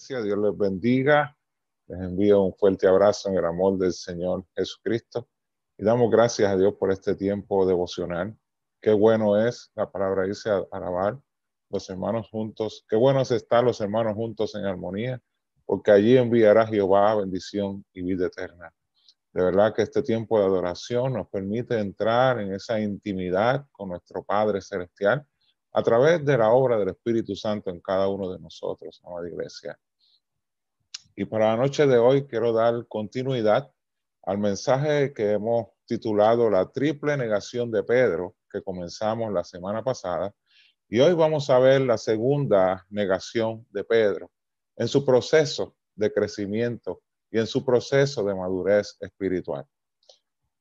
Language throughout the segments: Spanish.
iglesia, Dios les bendiga. Les envío un fuerte abrazo en el amor del Señor Jesucristo. Y damos gracias a Dios por este tiempo devocional. Qué bueno es, la palabra dice, alabar los hermanos juntos. Qué bueno es estar los hermanos juntos en armonía, porque allí enviará Jehová bendición y vida eterna. De verdad que este tiempo de adoración nos permite entrar en esa intimidad con nuestro Padre Celestial a través de la obra del Espíritu Santo en cada uno de nosotros, amada iglesia. Y para la noche de hoy quiero dar continuidad al mensaje que hemos titulado La triple negación de Pedro, que comenzamos la semana pasada. Y hoy vamos a ver la segunda negación de Pedro en su proceso de crecimiento y en su proceso de madurez espiritual.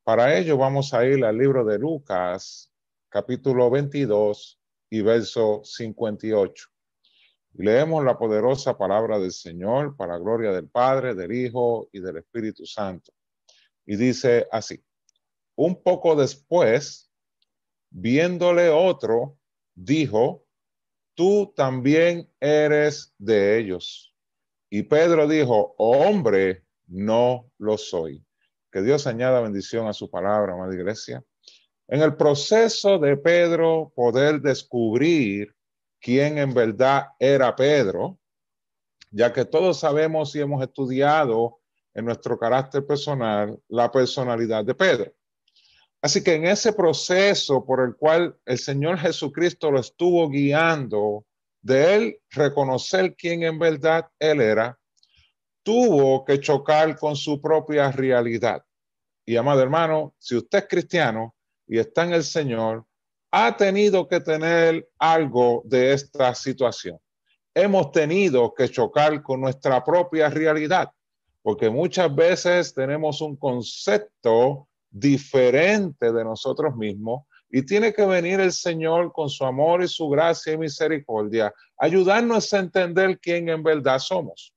Para ello vamos a ir al libro de Lucas, capítulo 22 y verso 58. Y leemos la poderosa palabra del Señor para gloria del Padre, del Hijo y del Espíritu Santo. Y dice así: un poco después, viéndole otro, dijo: tú también eres de ellos. Y Pedro dijo: hombre, no lo soy. Que Dios añada bendición a su palabra, amada iglesia. En el proceso de Pedro poder descubrir quién en verdad era Pedro, ya que todos sabemos y hemos estudiado en nuestro carácter personal la personalidad de Pedro. Así que en ese proceso por el cual el Señor Jesucristo lo estuvo guiando, de él reconocer quién en verdad él era, tuvo que chocar con su propia realidad. Y amado hermano, si usted es cristiano y está en el Señor, ha tenido que tener algo de esta situación. Hemos tenido que chocar con nuestra propia realidad, porque muchas veces tenemos un concepto diferente de nosotros mismos y tiene que venir el Señor con su amor y su gracia y misericordia, ayudarnos a entender quién en verdad somos.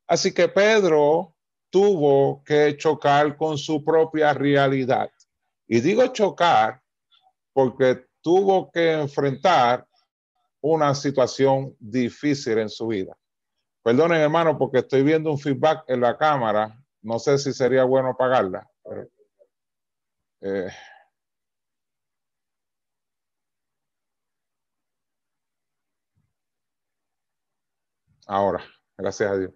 Así que Pedro tuvo que chocar con su propia realidad. Y digo chocar porque tuvo que enfrentar una situación difícil en su vida. Perdonen, hermano, porque estoy viendo un feedback en la cámara. No sé si sería bueno apagarla. Ahora, gracias a Dios.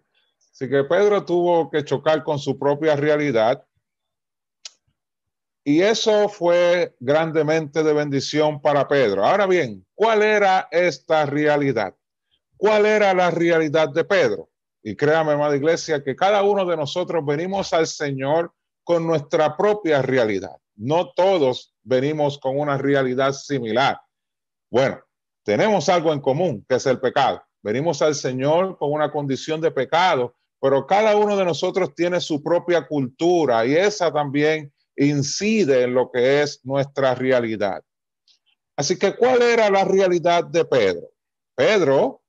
Así que Pedro tuvo que chocar con su propia realidad. Y eso fue grandemente de bendición para Pedro. Ahora bien, ¿cuál era esta realidad? ¿Cuál era la realidad de Pedro? Y créame, amada iglesia, que cada uno de nosotros venimos al Señor con nuestra propia realidad. No todos venimos con una realidad similar. Bueno, tenemos algo en común, que es el pecado. Venimos al Señor con una condición de pecado, pero cada uno de nosotros tiene su propia cultura y esa también incide en lo que es nuestra realidad. Así que, ¿cuál era la realidad de Pedro? Pedro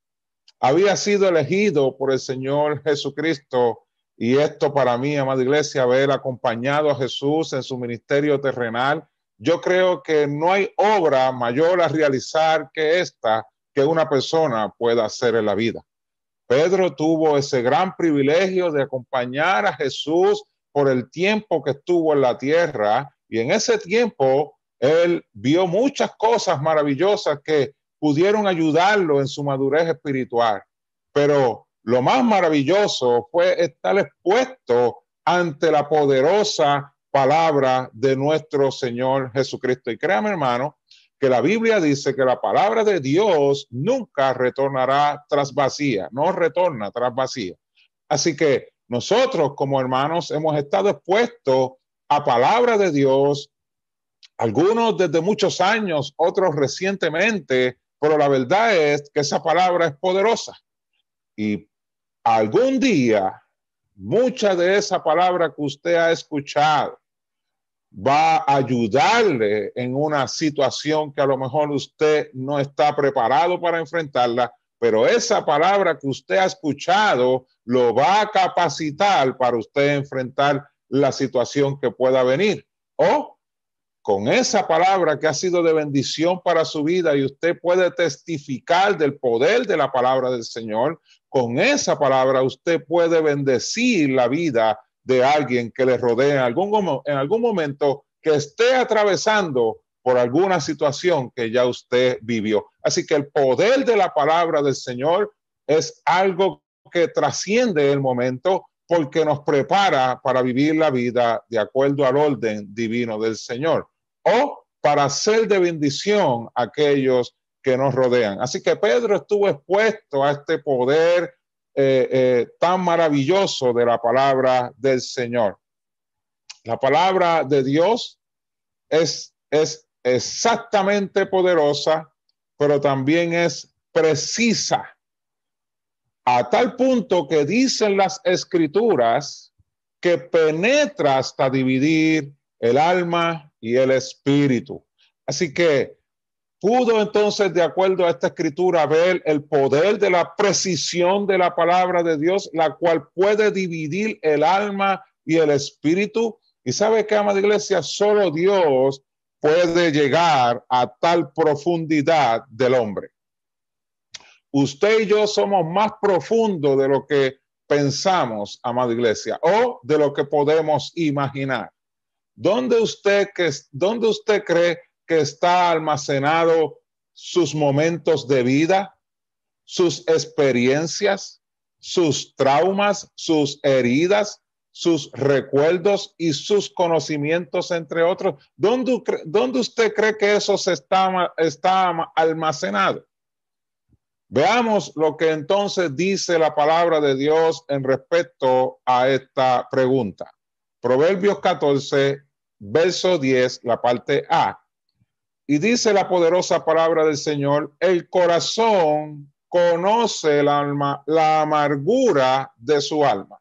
había sido elegido por el Señor Jesucristo, y esto para mí, amada iglesia, haber acompañado a Jesús en su ministerio terrenal, yo creo que no hay obra mayor a realizar que esta que una persona pueda hacer en la vida. Pedro tuvo ese gran privilegio de acompañar a Jesús por el tiempo que estuvo en la tierra, y en ese tiempo él vio muchas cosas maravillosas que pudieron ayudarlo en su madurez espiritual. Pero lo más maravilloso fue estar expuesto ante la poderosa palabra de nuestro Señor Jesucristo. Y créame, hermano, que la Biblia dice que la palabra de Dios nunca retornará tras vacía, no retorna tras vacía. Así que nosotros como hermanos hemos estado expuestos a palabra de Dios, algunos desde muchos años, otros recientemente, pero la verdad es que esa palabra es poderosa. Y algún día, mucha de esa palabra que usted ha escuchado va a ayudarle en una situación que a lo mejor usted no está preparado para enfrentarla, pero esa palabra que usted ha escuchado lo va a capacitar para usted enfrentar la situación que pueda venir. O con esa palabra que ha sido de bendición para su vida, y usted puede testificar del poder de la palabra del Señor, con esa palabra usted puede bendecir la vida de alguien que le rodea en algún momento que esté atravesando por alguna situación que ya usted vivió. Así que el poder de la palabra del Señor es algo que trasciende el momento, porque nos prepara para vivir la vida de acuerdo al orden divino del Señor, o para ser de bendición a aquellos que nos rodean. Así que Pedro estuvo expuesto a este poder tan maravilloso de la palabra del Señor. La palabra de Dios es exactamente poderosa, pero también es precisa, a tal punto que dicen las escrituras que penetra hasta dividir el alma y el espíritu. Así que pudo entonces, de acuerdo a esta escritura, ver el poder de la precisión de la palabra de Dios, la cual puede dividir el alma y el espíritu. Y sabe que, amada iglesia, solo Dios puede llegar a tal profundidad del hombre. Usted y yo somos más profundos de lo que pensamos, amada iglesia, o de lo que podemos imaginar. ¿Dónde usted cree que está almacenado sus momentos de vida, sus experiencias, sus traumas, sus heridas, sus recuerdos y sus conocimientos, entre otros? ¿Dónde usted cree que eso está almacenado? Veamos lo que entonces dice la palabra de Dios en respecto a esta pregunta. Proverbios 14, verso 10, la parte A. Y dice la poderosa palabra del Señor: el corazón conoce el alma, la amargura de su alma.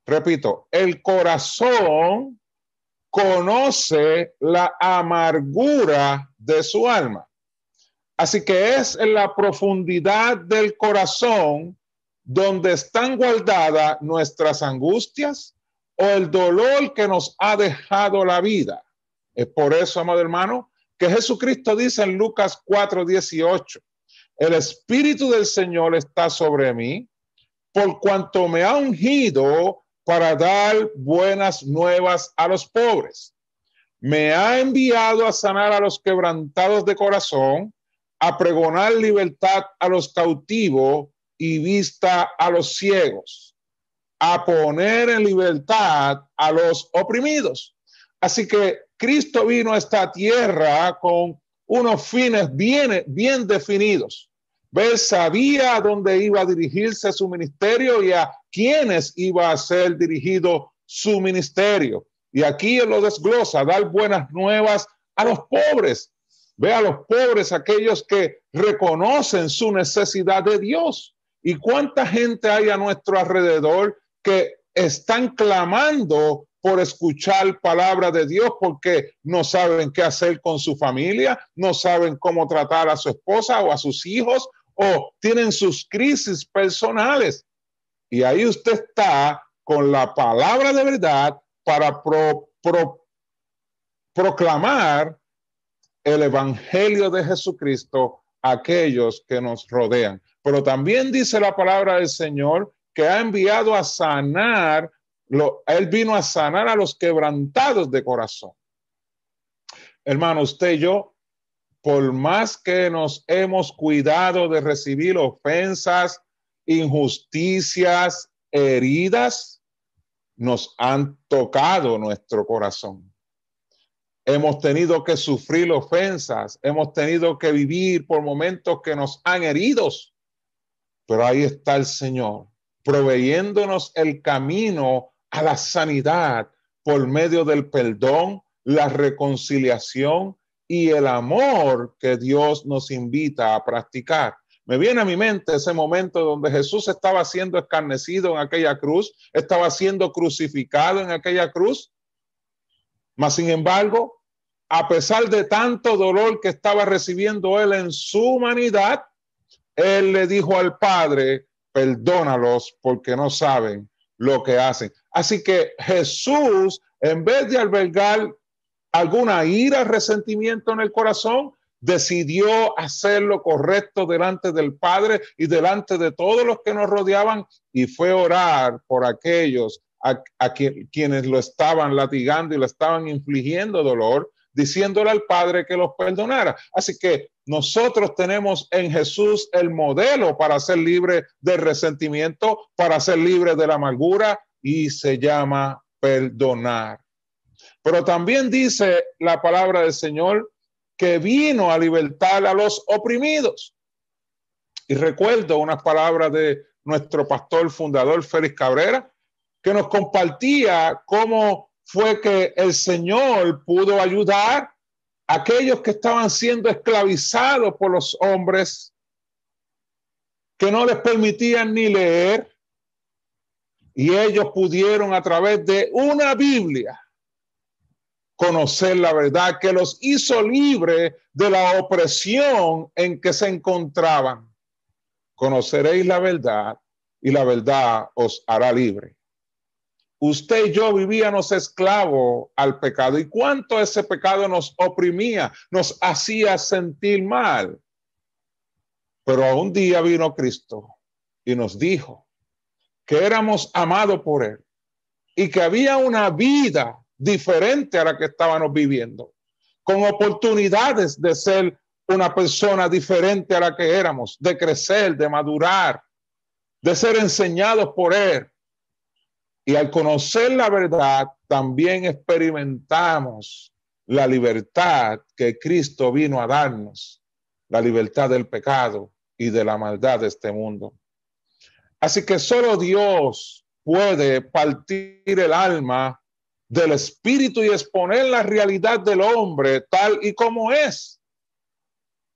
Repito, el corazón conoce la amargura de su alma. Así que es en la profundidad del corazón donde están guardadas nuestras angustias o el dolor que nos ha dejado la vida. Es por eso, amado hermano, que Jesucristo dice en Lucas 4:18, el Espíritu del Señor está sobre mí, por cuanto me ha ungido para dar buenas nuevas a los pobres. Me ha enviado a sanar a los quebrantados de corazón, a pregonar libertad a los cautivos y vista a los ciegos, a poner en libertad a los oprimidos. Así que Cristo vino a esta tierra con unos fines bien definidos. Él sabía a dónde iba a dirigirse su ministerio y a quiénes iba a ser dirigido su ministerio. Y aquí él lo desglosa: dar buenas nuevas a los pobres. Ve a los pobres, aquellos que reconocen su necesidad de Dios. ¿Y cuánta gente hay a nuestro alrededor que están clamando por escuchar palabra de Dios, porque no saben qué hacer con su familia, no saben cómo tratar a su esposa o a sus hijos, o tienen sus crisis personales? Y ahí usted está con la palabra de verdad para proclamar el evangelio de Jesucristo a aquellos que nos rodean. Pero también dice la palabra del Señor que ha enviado a sanar, él vino a sanar a los quebrantados de corazón. Hermano, usted y yo, por más que nos hemos cuidado de recibir ofensas, injusticias, heridas, nos han tocado nuestro corazón. Hemos tenido que sufrir ofensas, hemos tenido que vivir por momentos que nos han herido, pero ahí está el Señor, proveyéndonos el camino a la sanidad por medio del perdón, la reconciliación y el amor que Dios nos invita a practicar. Me viene a mi mente ese momento donde Jesús estaba siendo escarnecido en aquella cruz, estaba siendo crucificado en aquella cruz, mas sin embargo, a pesar de tanto dolor que estaba recibiendo él en su humanidad, él le dijo al Padre: perdónalos porque no saben lo que hacen. Así que Jesús, en vez de albergar alguna ira, resentimiento en el corazón, decidió hacer lo correcto delante del Padre y delante de todos los que nos rodeaban, y fue a orar por aquellos quienes lo estaban latigando y le estaban infligiendo dolor, diciéndole al Padre que los perdonara. Así que nosotros tenemos en Jesús el modelo para ser libre del resentimiento, para ser libre de la amargura, y se llama perdonar. Pero también dice la palabra del Señor que vino a libertar a los oprimidos. Y recuerdo unas palabras de nuestro pastor fundador Félix Cabrera, que nos compartía cómo fue que el Señor pudo ayudar a aquellos que estaban siendo esclavizados por los hombres, que no les permitían ni leer, y ellos pudieron a través de una Biblia conocer la verdad que los hizo libres de la opresión en que se encontraban. Conoceréis la verdad y la verdad os hará libre. Usted y yo vivíamos esclavos al pecado. ¿Y cuánto ese pecado nos oprimía, nos hacía sentir mal? Pero un día vino Cristo y nos dijo que éramos amados por Él y que había una vida diferente a la que estábamos viviendo, con oportunidades de ser una persona diferente a la que éramos, de crecer, de madurar, de ser enseñados por Él. Y al conocer la verdad, también experimentamos la libertad que Cristo vino a darnos, la libertad del pecado y de la maldad de este mundo. Así que solo Dios puede partir el alma del espíritu y exponer la realidad del hombre tal y como es.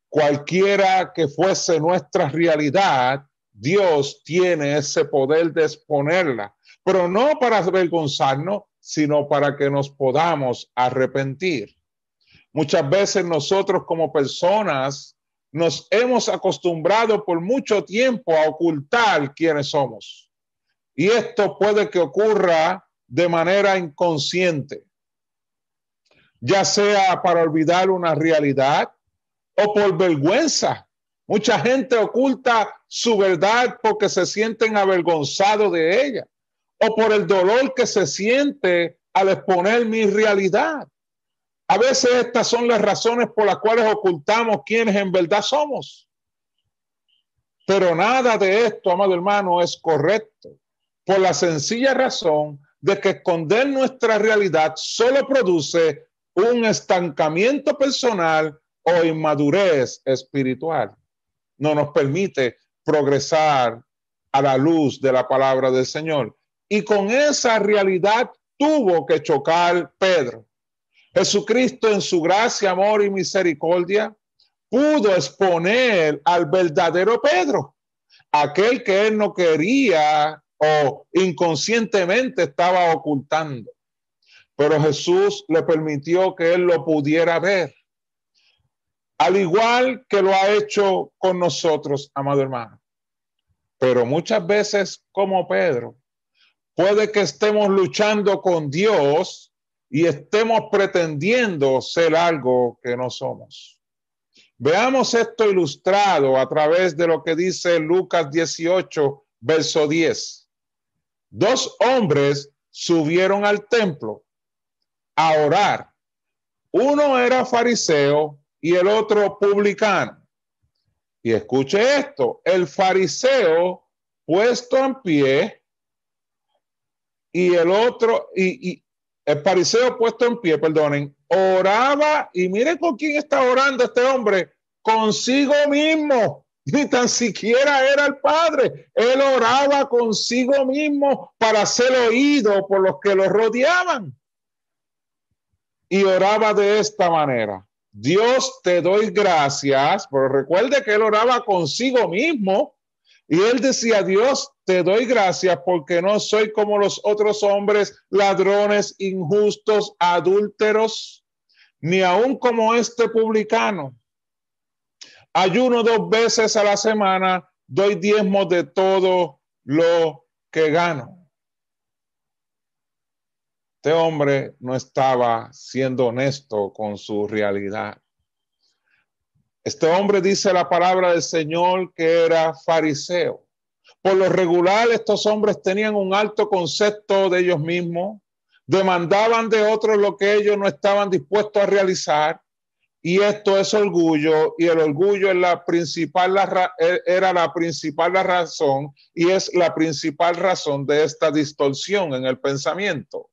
Cualquiera que fuese nuestra realidad, Dios tiene ese poder de exponerla, pero no para avergonzarnos, sino para que nos podamos arrepentir. Muchas veces nosotros como personas nos hemos acostumbrado por mucho tiempo a ocultar quiénes somos. Y esto puede que ocurra de manera inconsciente, ya sea para olvidar una realidad o por vergüenza. Mucha gente oculta su verdad porque se sienten avergonzados de ella, o por el dolor que se siente al exponer mi realidad. A veces estas son las razones por las cuales ocultamos quiénes en verdad somos. Pero nada de esto, amado hermano, es correcto, por la sencilla razón de que esconder nuestra realidad solo produce un estancamiento personal o inmadurez espiritual. No nos permite progresar a la luz de la palabra del Señor. Y con esa realidad tuvo que chocar Pedro. Jesucristo, en su gracia, amor y misericordia, pudo exponer al verdadero Pedro, aquel que él no quería o inconscientemente estaba ocultando. Pero Jesús le permitió que él lo pudiera ver, al igual que lo ha hecho con nosotros, amado hermano. Pero muchas veces, como Pedro, puede que estemos luchando con Dios y estemos pretendiendo ser algo que no somos. Veamos esto ilustrado a través de lo que dice Lucas 18, verso 10. Dos hombres subieron al templo a orar. Uno era fariseo y el otro publicano. Y escuche esto, el fariseo puesto en pie y el otro, y el fariseo puesto en pie, perdonen, oraba, y mire con quién está orando este hombre, consigo mismo. Ni tan siquiera era el Padre. Él oraba consigo mismo para ser oído por los que lo rodeaban. Y oraba de esta manera: Dios, te doy gracias. Pero recuerde que él oraba consigo mismo. Y él decía: Dios, te doy gracias porque no soy como los otros hombres, ladrones, injustos, adúlteros, ni aun como este publicano. Ayuno 2 veces a la semana, doy diezmos de todo lo que gano. Este hombre no estaba siendo honesto con su realidad. Este hombre, dice la palabra del Señor, que era fariseo. Por lo regular, estos hombres tenían un alto concepto de ellos mismos, demandaban de otros lo que ellos no estaban dispuestos a realizar, y esto es orgullo, y el orgullo es era la principal razón, y es la principal razón de esta distorsión en el pensamiento,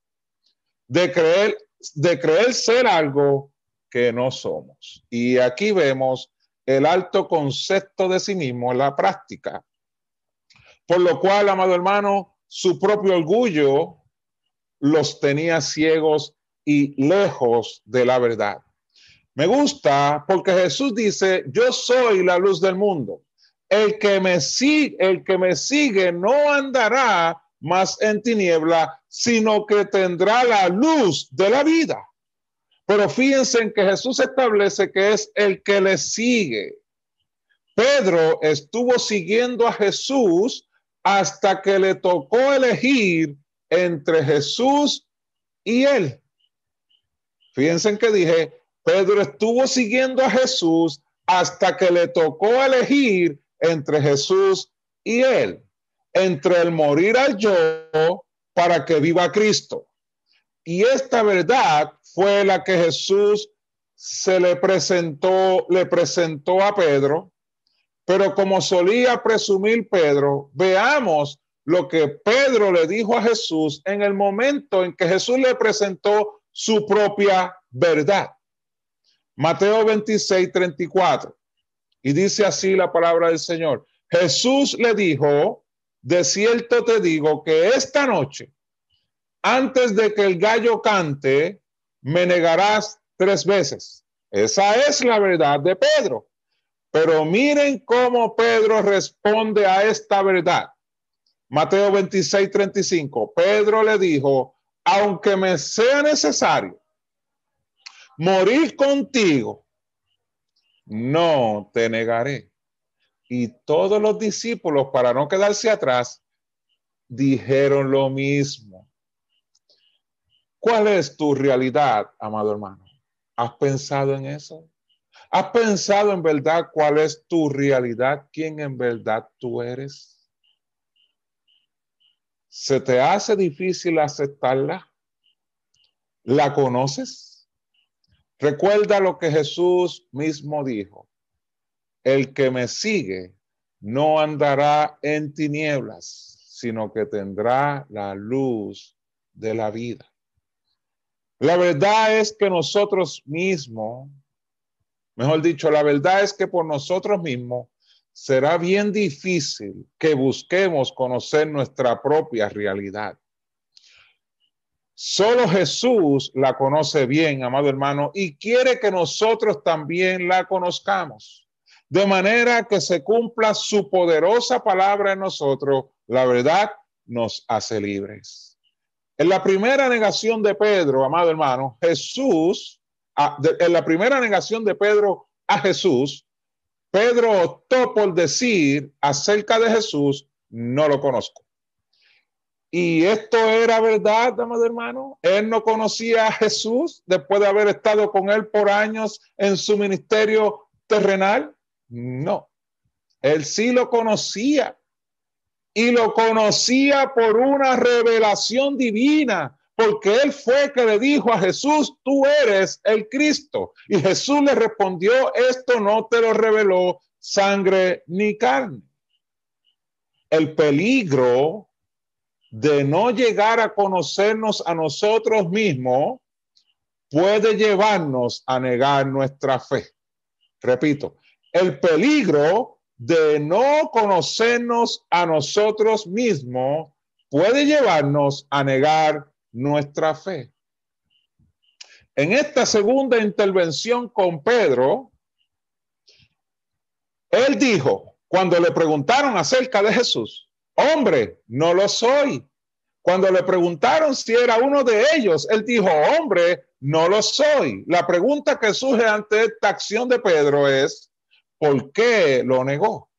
de creer ser algo que no somos. Y aquí vemos el alto concepto de sí mismo en la práctica. Por lo cual, amado hermano, su propio orgullo los tenía ciegos y lejos de la verdad. Me gusta porque Jesús dice, yo soy la luz del mundo. El que me sigue no andará más en tiniebla, sino que tendrá la luz de la vida. Pero fíjense en que Jesús establece que es el que le sigue. Pedro estuvo siguiendo a Jesús hasta que le tocó elegir entre Jesús y él. Fíjense en que dije, Pedro estuvo siguiendo a Jesús hasta que le tocó elegir entre Jesús y él, entre el morir al yo para que viva Cristo. Y esta verdad fue la que Jesús le presentó a Pedro. Pero como solía presumir Pedro, veamos lo que Pedro le dijo a Jesús en el momento en que Jesús le presentó su propia verdad. Mateo 26:34. Y dice así la palabra del Señor. Jesús le dijo, de cierto te digo que esta noche, antes de que el gallo cante, me negarás 3 veces. Esa es la verdad de Pedro. Pero miren cómo Pedro responde a esta verdad. Mateo 26:35. Pedro le dijo, aunque me sea necesario morir contigo, no te negaré. Y todos los discípulos, para no quedarse atrás, dijeron lo mismo. ¿Cuál es tu realidad, amado hermano? ¿Has pensado en eso? ¿Has pensado en verdad cuál es tu realidad? ¿Quién en verdad tú eres? ¿Se te hace difícil aceptarla? ¿La conoces? Recuerda lo que Jesús mismo dijo. El que me sigue no andará en tinieblas, sino que tendrá la luz de la vida. La verdad es que nosotros mismos, mejor dicho, la verdad es que por nosotros mismos será bien difícil que busquemos conocer nuestra propia realidad. Solo Jesús la conoce bien, amado hermano, y quiere que nosotros también la conozcamos. De manera que se cumpla su poderosa palabra en nosotros, la verdad nos hace libres. En la primera negación de Pedro, amado hermano, en la primera negación de Pedro a Jesús, Pedro optó por decir acerca de Jesús, no lo conozco. Y esto era verdad, amado hermano. Él no conocía a Jesús después de haber estado con él por años en su ministerio terrenal. No, él sí lo conocía. Y lo conocía por una revelación divina, porque él fue que le dijo a Jesús, tú eres el Cristo. Y Jesús le respondió, esto no te lo reveló sangre ni carne. El peligro de no llegar a conocernos a nosotros mismos puede llevarnos a negar nuestra fe. Repito, el peligro de no conocernos a nosotros mismos puede llevarnos a negar nuestra fe. En esta segunda intervención con Pedro, él dijo, cuando le preguntaron acerca de Jesús, hombre, no lo soy. Cuando le preguntaron si era uno de ellos, él dijo, hombre, no lo soy. La pregunta que surge ante esta acción de Pedro es, ¿por qué lo negó?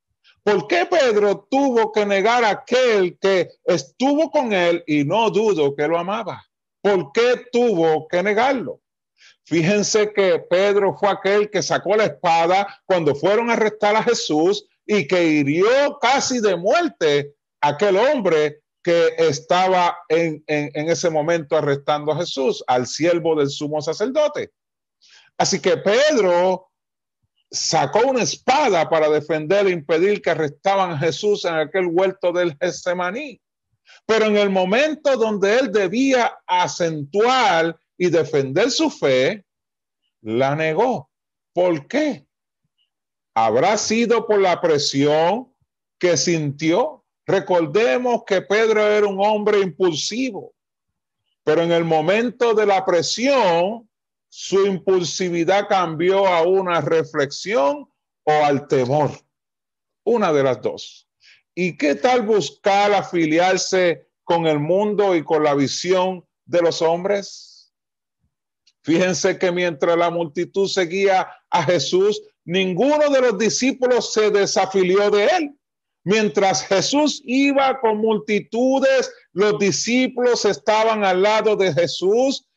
¿Por qué Pedro tuvo que negar a aquel que estuvo con él y no dudo que lo amaba? ¿Por qué tuvo que negarlo? Fíjense que Pedro fue aquel que sacó la espada cuando fueron a arrestar a Jesús y que hirió casi de muerte a aquel hombre que estaba en ese momento arrestando a Jesús, al siervo del sumo sacerdote. Así que Pedro sacó una espada para defender e impedir que arrestaban a Jesús en aquel huerto del Getsemaní. Pero en el momento donde él debía acentuar y defender su fe, la negó. ¿Por qué? ¿Habrá sido por la presión que sintió? Recordemos que Pedro era un hombre impulsivo, pero en el momento de la presión, su impulsividad cambió a una reflexión o al temor. Una de las dos. ¿Y qué tal buscar afiliarse con el mundo y con la visión de los hombres? Fíjense que mientras la multitud seguía a Jesús, ninguno de los discípulos se desafilió de él. Mientras Jesús iba con multitudes, los discípulos estaban al lado de Jesús,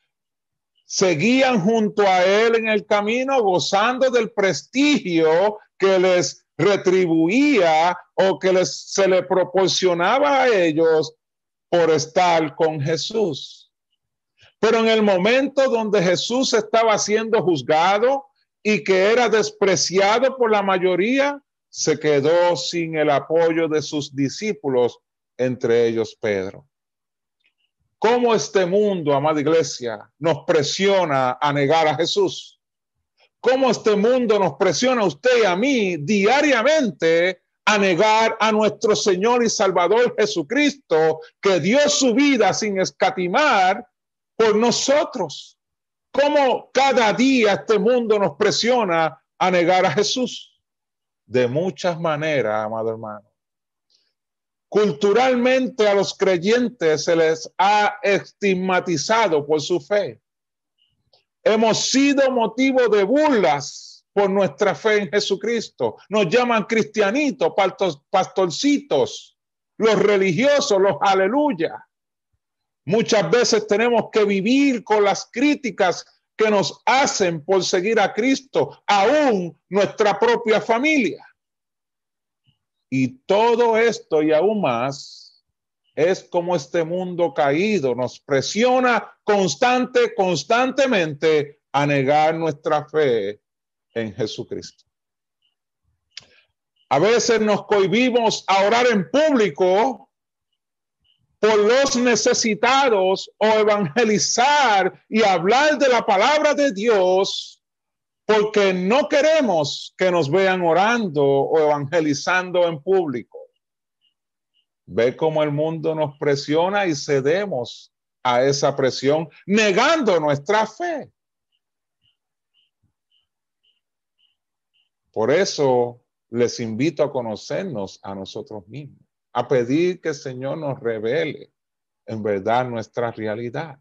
seguían junto a él en el camino, gozando del prestigio que les retribuía o que se le proporcionaba a ellos por estar con Jesús. Pero en el momento donde Jesús estaba siendo juzgado y que era despreciado por la mayoría, se quedó sin el apoyo de sus discípulos, entre ellos Pedro. ¿Cómo este mundo, amada iglesia, nos presiona a negar a Jesús? ¿Cómo este mundo nos presiona a usted y a mí diariamente a negar a nuestro Señor y Salvador Jesucristo, que dio su vida sin escatimar por nosotros? ¿Cómo cada día este mundo nos presiona a negar a Jesús? De muchas maneras, amado hermano. Culturalmente a los creyentes se les ha estigmatizado por su fe. Hemos sido motivo de burlas por nuestra fe en Jesucristo. Nos llaman cristianitos, pastorcitos, los religiosos, los aleluya. Muchas veces tenemos que vivir con las críticas que nos hacen por seguir a Cristo, aún nuestra propia familia. Y todo esto y aún más es como este mundo caído nos presiona constantemente a negar nuestra fe en Jesucristo. A veces nos cohibimos a orar en público por los necesitados o evangelizar y hablar de la palabra de Dios porque no queremos que nos vean orando o evangelizando en público. Ve cómo el mundo nos presiona y cedemos a esa presión, negando nuestra fe. Por eso les invito a conocernos a nosotros mismos, a pedir que el Señor nos revele en verdad nuestra realidad.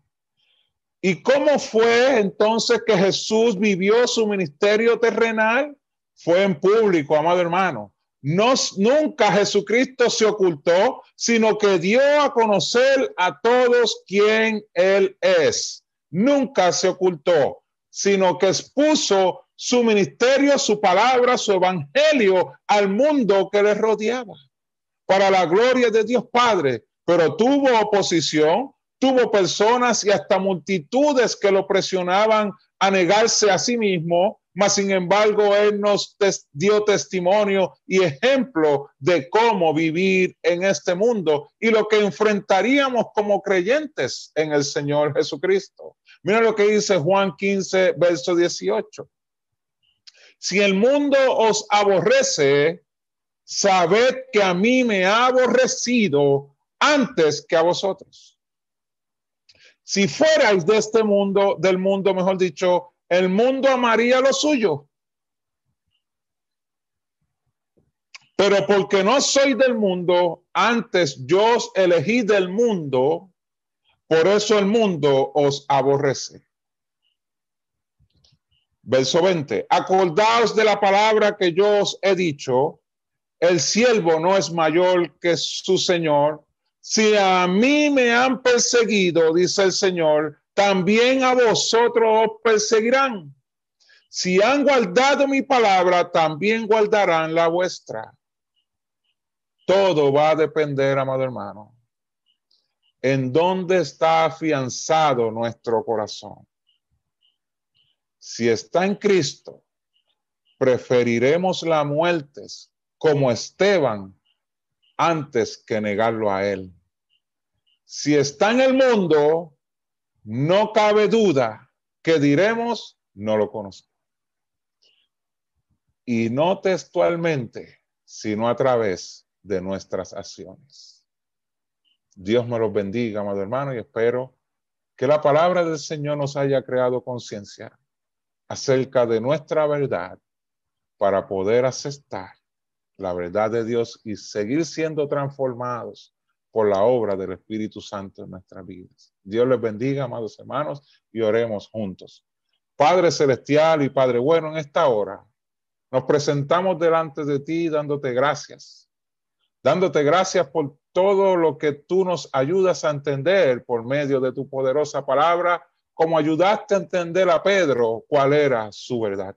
¿Y cómo fue entonces que Jesús vivió su ministerio terrenal? Fue en público, amado hermano. Nunca Jesucristo se ocultó, sino que dio a conocer a todos quién Él es. Nunca se ocultó, sino que expuso su ministerio, su palabra, su evangelio al mundo que le rodeaba, para la gloria de Dios Padre. Pero tuvo oposición, tuvo personas y hasta multitudes que lo presionaban a negarse a sí mismo, mas sin embargo él nos dio testimonio y ejemplo de cómo vivir en este mundo y lo que enfrentaríamos como creyentes en el Señor Jesucristo. Mira lo que dice Juan 15, verso 18. Si el mundo os aborrece, sabed que a mí me ha aborrecido antes que a vosotros. Si fuerais de este mundo, del mundo, mejor dicho, el mundo amaría lo suyo. Pero porque no soy del mundo, antes yo os elegí del mundo, por eso el mundo os aborrece. Verso 20. Acordaos de la palabra que yo os he dicho, el siervo no es mayor que su señor, Si a mí me han perseguido, dice el Señor, también a vosotros os perseguirán. Si han guardado mi palabra, también guardarán la vuestra. Todo va a depender, amado hermano, en dónde está afianzado nuestro corazón. Si está en Cristo, preferiremos la muerte como Esteban antes que negarlo a él. Si está en el mundo, no cabe duda que diremos, no lo conozco. Y no textualmente, sino a través de nuestras acciones. Dios me los bendiga, amado hermano, y espero que la palabra del Señor nos haya creado conciencia acerca de nuestra verdad para poder aceptar la verdad de Dios y seguir siendo transformados por la obra del Espíritu Santo en nuestras vidas. Dios les bendiga, amados hermanos, y oremos juntos. Padre celestial y Padre bueno, en esta hora nos presentamos delante de ti dándote gracias por todo lo que tú nos ayudas a entender por medio de tu poderosa palabra, como ayudaste a entender a Pedro cuál era su verdad.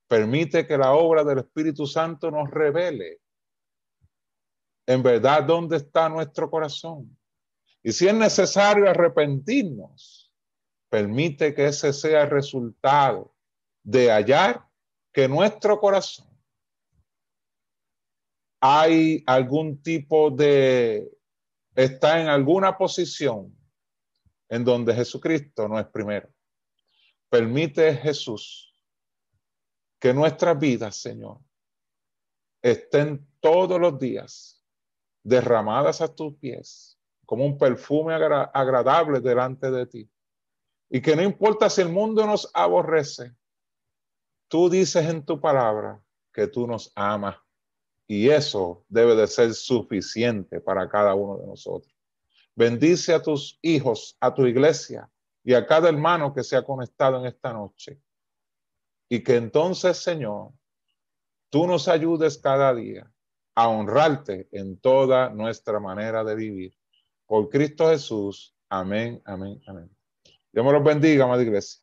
Permite que la obra del Espíritu Santo nos revele en verdad dónde está nuestro corazón. Y si es necesario arrepentirnos, permite que ese sea el resultado de hallar que nuestro corazón hay algún tipo de, está en alguna posición en donde Jesucristo no es primero. Permite, Jesús, que nuestras vidas, Señor, estén todos los días derramadas a tus pies como un perfume agradable delante de ti. Y que no importa si el mundo nos aborrece, tú dices en tu palabra que tú nos amas. Y eso debe de ser suficiente para cada uno de nosotros. Bendice a tus hijos, a tu iglesia y a cada hermano que se ha conectado en esta noche. Y que entonces, Señor, tú nos ayudes cada día a honrarte en toda nuestra manera de vivir. Por Cristo Jesús. Amén, amén, amén. Dios me los bendiga, amada iglesia.